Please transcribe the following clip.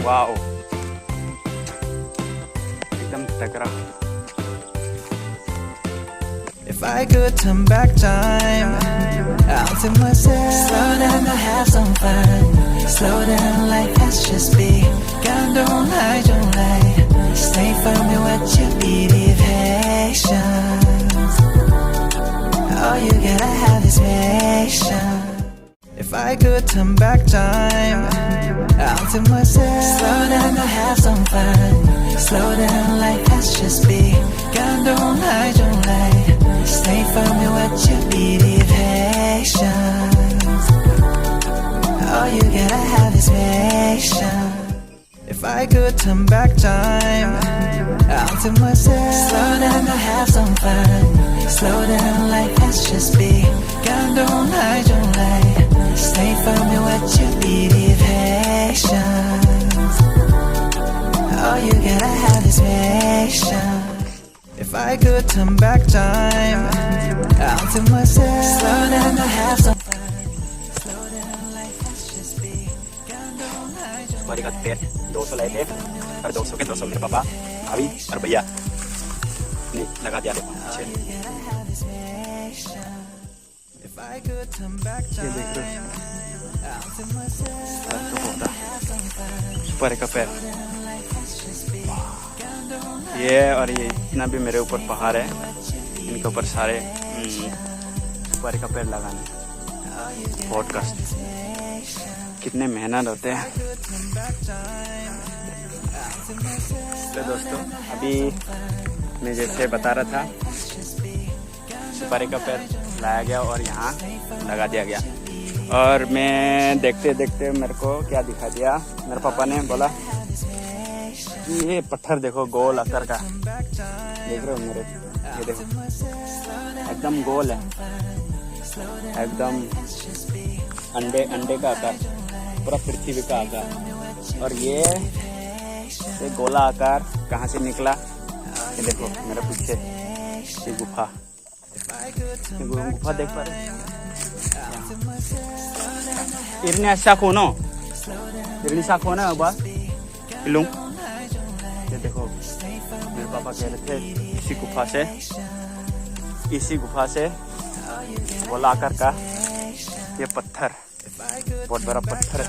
Wow, एकदम तगड़ा। If I could turn back time, I'll tell myself, slow down, go have some fun. Slow down, life has just begun. Don't lie, don't lie. Stay firm in what you believe. Patience. All you gotta have is patience. If I could turn back time, I'll tell myself, slow down, go have some fun. Slow down, life has just begun. Don't lie, don't lie. Stay firm in what you believe. Patience. All you gotta have is patience. If I could turn back time, I'll tell myself, slow down, go have some fun. Slow down, life has just begun. Don't lie, don't lie. Stay firm in what you believe. Patience. All you gotta have is patience. If I could turn back time, I'll tell myself, slow down, go have some fun. Slow down, life has just begun. Don't lie, don't सवारी का पेड़ 200 लाए थे और 200 के 200 मेरे पापा, भाभी और भैया ने लगा दिया। lie. If I could turn back time, I'll tell myself, slow down, go have some fun. सवारी का पेड़ Life has just begun. Don't lie. ये और ये इतना भी मेरे ऊपर पहाड़ है, इनके ऊपर सारे सुपारी का पेड़ लगाने बहुत कष्ट, कितने मेहनत होते हैं। तो दोस्तों, अभी मैं जैसे बता रहा था, सुपारी का पेड़ लाया गया और यहाँ लगा दिया गया। और मैं देखते देखते मेरे को क्या दिखा दिया, मेरे पापा ने बोला ये पत्थर देखो गोल आकार का, देख रहे हो मेरे, ये देखो एकदम गोल है, एकदम अंडे का आकार, पूरा पृथ्वी का आकार। और ये गोला आकार कहाँ से निकला, ये देखो मेरे पीछे ये गुफा देख पा रहे। इरने साखोनो बा लूं, ये देखो मेरे पापा कह रहे थे इसी गुफा से गोला आकार का ये पत्थर, बहुत बड़ा पत्थर है।